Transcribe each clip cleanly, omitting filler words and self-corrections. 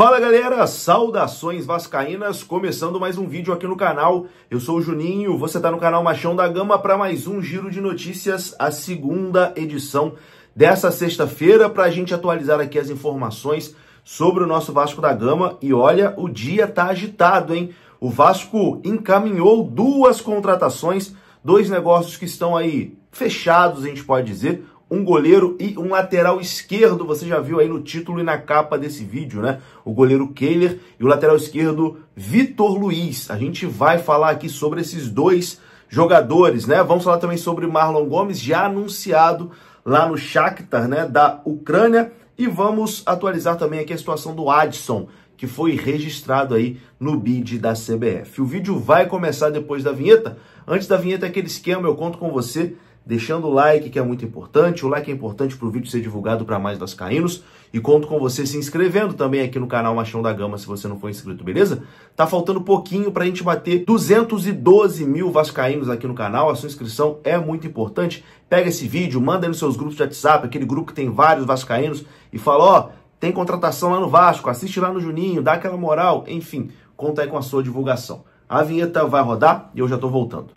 Fala galera, saudações vascaínas, começando mais um vídeo aqui no canal. Eu sou o Juninho, você está no canal Machão da Gama para mais um giro de notícias, a segunda edição dessa sexta-feira, para a gente atualizar aqui as informações sobre o nosso Vasco da Gama. E olha, o dia tá agitado, hein? O Vasco encaminhou duas contratações, dois negócios que estão aí fechados, a gente pode dizer. Um goleiro e um lateral esquerdo, você já viu aí no título e na capa desse vídeo, né? O goleiro Kehler e o lateral esquerdo Vitor Luiz. A gente vai falar aqui sobre esses dois jogadores, né? Vamos falar também sobre Marlon Gomes, já anunciado lá no Shakhtar, né, da Ucrânia. E vamos atualizar também aqui a situação do Adson, que foi registrado aí no bid da CBF. O vídeo vai começar depois da vinheta. Antes da vinheta, aquele esquema, eu conto com você deixando o like, que é muito importante. O like é importante para o vídeo ser divulgado para mais vascaínos. E conto com você se inscrevendo também aqui no canal Machão da Gama, se você não for inscrito, beleza? Tá faltando pouquinho para a gente bater 212 mil vascaínos aqui no canal. A sua inscrição é muito importante. Pega esse vídeo, manda aí nos seus grupos de WhatsApp, aquele grupo que tem vários vascaínos, e fala, ó, tem contratação lá no Vasco, assiste lá no Juninho, dá aquela moral. Enfim, conta aí com a sua divulgação. A vinheta vai rodar e eu já tô voltando.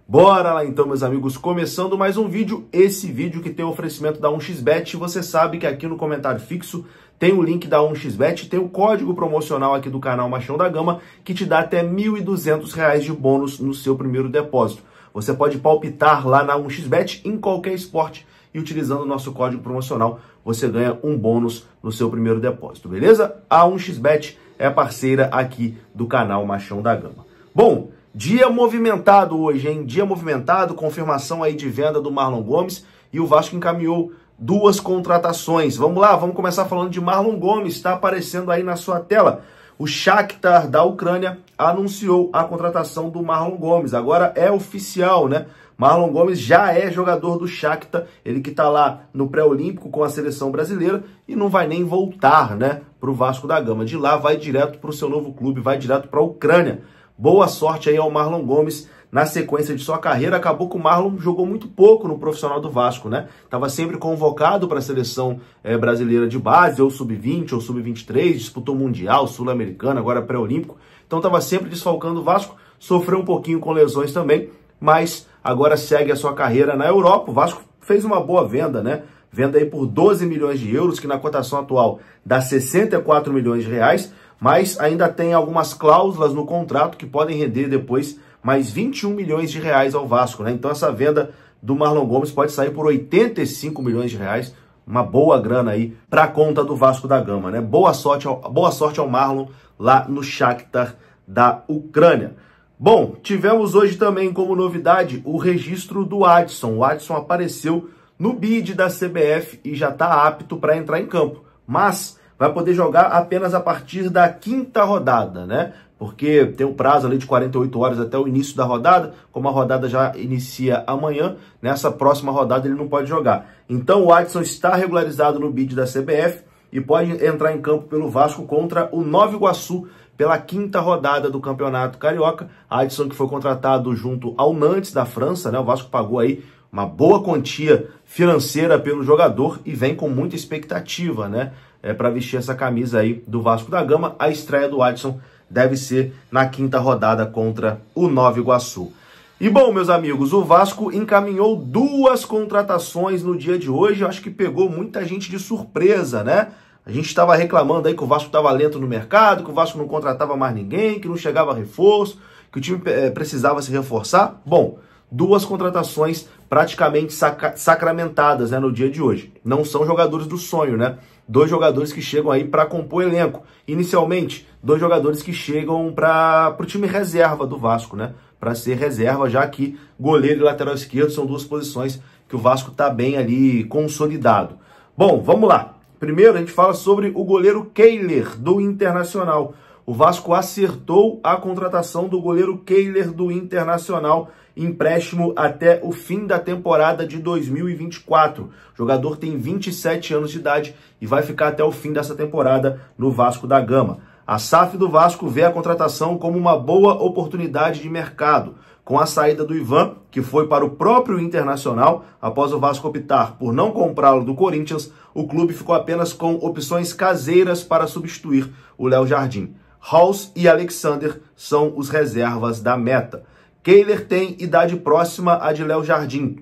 Bora lá então, meus amigos, começando mais um vídeo, esse vídeo que tem o oferecimento da 1xBet. Você sabe que aqui no comentário fixo tem o link da 1xBet, tem o código promocional aqui do canal Machão da Gama, que te dá até R$ 1.200 de bônus no seu primeiro depósito. Você pode palpitar lá na 1xBet em qualquer esporte e utilizando o nosso código promocional você ganha um bônus no seu primeiro depósito, beleza? A 1xBet é parceira aqui do canal Machão da Gama. Bom, dia movimentado hoje, hein? Dia movimentado, confirmação aí de venda do Marlon Gomes e o Vasco encaminhou duas contratações. Vamos lá, vamos começar falando de Marlon Gomes, está aparecendo aí na sua tela. O Shakhtar da Ucrânia anunciou a contratação do Marlon Gomes. Agora é oficial, né? Marlon Gomes já é jogador do Shakhtar, ele que está lá no pré-olímpico com a seleção brasileira e não vai nem voltar, né, para o Vasco da Gama. De lá vai direto para o seu novo clube, vai direto para a Ucrânia. Boa sorte aí ao Marlon Gomes na sequência de sua carreira. Acabou que o Marlon jogou muito pouco no profissional do Vasco, né? Estava sempre convocado para a seleção brasileira de base, ou sub-20, ou sub-23, disputou Mundial, Sul-Americano, agora pré-olímpico. Então estava sempre desfalcando o Vasco, sofreu um pouquinho com lesões também, mas agora segue a sua carreira na Europa. O Vasco fez uma boa venda, né? Venda aí por 12 milhões de euros, que na cotação atual dá 64 milhões de reais, mas ainda tem algumas cláusulas no contrato que podem render depois mais 21 milhões de reais ao Vasco, né? Então essa venda do Marlon Gomes pode sair por 85 milhões de reais, uma boa grana aí para a conta do Vasco da Gama, né? Boa sorte ao Marlon lá no Shakhtar da Ucrânia. Bom, tivemos hoje também como novidade o registro do Adson. O Adson apareceu no bid da CBF e já está apto para entrar em campo, mas vai poder jogar apenas a partir da quinta rodada, né? Porque tem um prazo ali de 48 horas até o início da rodada. Como a rodada já inicia amanhã, nessa próxima rodada ele não pode jogar. Então o Adson está regularizado no bid da CBF e pode entrar em campo pelo Vasco contra o Nova Iguaçu pela quinta rodada do Campeonato Carioca. Adson, que foi contratado junto ao Nantes da França, né? O Vasco pagou aí uma boa quantia financeira pelo jogador e vem com muita expectativa, né? Para vestir essa camisa aí do Vasco da Gama. A estreia do Adson deve ser na quinta rodada contra o Nova Iguaçu. E bom, meus amigos, o Vasco encaminhou duas contratações no dia de hoje. Eu acho que pegou muita gente de surpresa, né? A gente estava reclamando aí que o Vasco estava lento no mercado, que o Vasco não contratava mais ninguém, que não chegava reforço, que o time precisava se reforçar. Bom, duas contratações praticamente sacramentadas, né, no dia de hoje. Não são jogadores do sonho, né? Dois jogadores que chegam aí para compor elenco. Inicialmente, dois jogadores que chegam para o time reserva do Vasco, né? Para ser reserva, já que goleiro e lateral esquerdo são duas posições que o Vasco está bem ali consolidado. Bom, vamos lá. Primeiro a gente fala sobre o goleiro Kehler, do Internacional. O Vasco acertou a contratação do goleiro Kehler do Internacional, empréstimo até o fim da temporada de 2024. O jogador tem 27 anos de idade e vai ficar até o fim dessa temporada no Vasco da Gama. A SAF do Vasco vê a contratação como uma boa oportunidade de mercado. Com a saída do Ivan, que foi para o próprio Internacional. Após o Vasco optar por não comprá-lo do Corinthians, o clube ficou apenas com opções caseiras para substituir o Léo Jardim. Halls e Alexander são os reservas da meta. Kehler tem idade próxima à de Léo Jardim,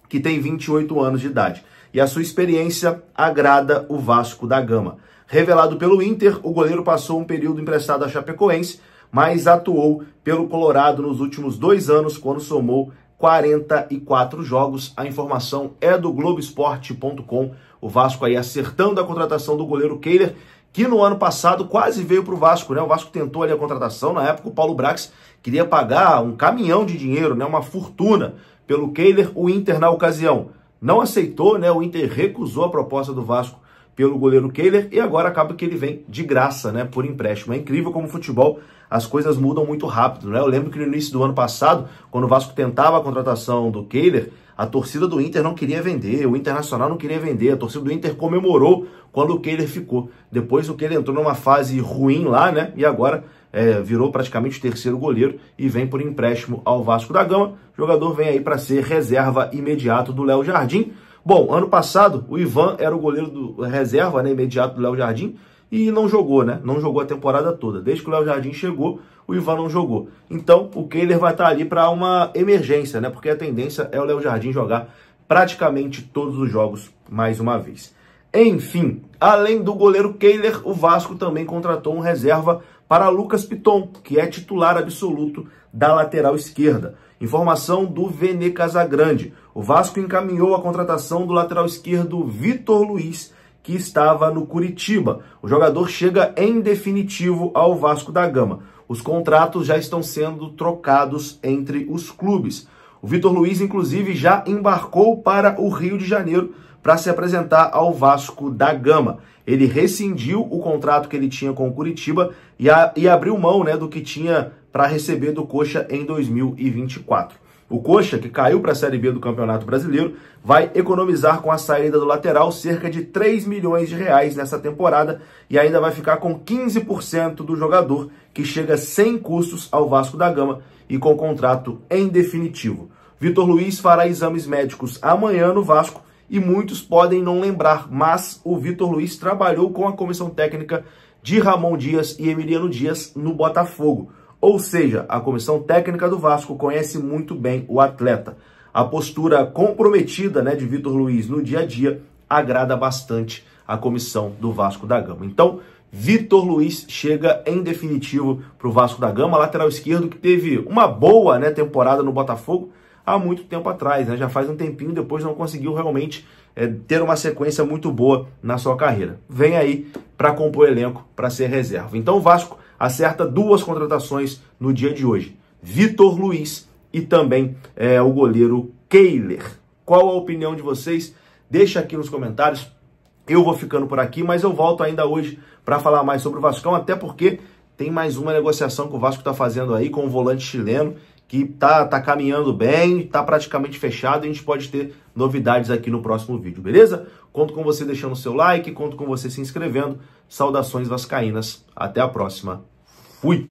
que tem 28 anos de idade, e a sua experiência agrada o Vasco da Gama. Revelado pelo Inter, o goleiro passou um período emprestado à Chapecoense, mas atuou pelo Colorado nos últimos 2 anos, quando somou 44 jogos. A informação é do Globoesporte.com. O Vasco aí acertando a contratação do goleiro Kehler, que no ano passado quase veio para o Vasco, né? O Vasco tentou ali a contratação, na época o Paulo Brax queria pagar um caminhão de dinheiro, né? Uma fortuna pelo Kehler. O Inter, na ocasião, não aceitou, né? O Inter recusou a proposta do Vasco pelo goleiro Kehler e agora acaba que ele vem de graça, né? Por empréstimo. É incrível como o futebol, as coisas mudam muito rápido, né? Eu lembro que no início do ano passado, quando o Vasco tentava a contratação do Kehler, a torcida do Inter não queria vender, o Internacional não queria vender, a torcida do Inter comemorou quando o Kehler ficou. Depois o Kehler entrou numa fase ruim lá, né? E agora virou praticamente o terceiro goleiro e vem por empréstimo ao Vasco da Gama. O jogador vem aí para ser reserva imediato do Léo Jardim. Bom, ano passado o Ivan era o goleiro do reserva, né, imediato do Léo Jardim, e não jogou, né? Não jogou a temporada toda. Desde que o Léo Jardim chegou, o Ivan não jogou. Então, o Kehler vai estar ali para uma emergência, né? Porque a tendência é o Léo Jardim jogar praticamente todos os jogos mais uma vez. Enfim, além do goleiro Kehler, o Vasco também contratou um reserva para Lucas Piton, que é titular absoluto da lateral esquerda. Informação do Vene Casagrande. O Vasco encaminhou a contratação do lateral esquerdo Vitor Luiz, que estava no Curitiba. O jogador chega em definitivo ao Vasco da Gama. Os contratos já estão sendo trocados entre os clubes. O Vitor Luiz, inclusive, já embarcou para o Rio de Janeiro para se apresentar ao Vasco da Gama. Ele rescindiu o contrato que ele tinha com o Curitiba e abriu mão, né, do que tinha para receber do Coxa em 2024. O Coxa, que caiu para a Série B do Campeonato Brasileiro, vai economizar com a saída do lateral cerca de 3 milhões de reais nessa temporada e ainda vai ficar com 15% do jogador, que chega sem custos ao Vasco da Gama e com contrato em definitivo. Vitor Luiz fará exames médicos amanhã no Vasco e muitos podem não lembrar, mas o Vitor Luiz trabalhou com a comissão técnica de Ramon Dias e Emiliano Dias no Botafogo. Ou seja, a comissão técnica do Vasco conhece muito bem o atleta. A postura comprometida, né, de Vitor Luiz no dia a dia agrada bastante a comissão do Vasco da Gama. Então, Vitor Luiz chega em definitivo para o Vasco da Gama, lateral esquerdo que teve uma boa, né, temporada no Botafogo há muito tempo atrás, né, já faz um tempinho, depois não conseguiu realmente ter uma sequência muito boa na sua carreira. Vem aí para compor elenco, para ser reserva. Então o Vasco acerta 2 contratações no dia de hoje. Vitor Luiz e também o goleiro Kehler. Qual a opinião de vocês? Deixa aqui nos comentários. Eu vou ficando por aqui, mas eu volto ainda hoje para falar mais sobre o Vascão, até porque tem mais uma negociação que o Vasco está fazendo aí com o volante chileno, que tá caminhando bem, tá praticamente fechado, e a gente pode ter novidades aqui no próximo vídeo, beleza? Conto com você deixando o seu like, conto com você se inscrevendo. Saudações vascaínas, até a próxima. Fui!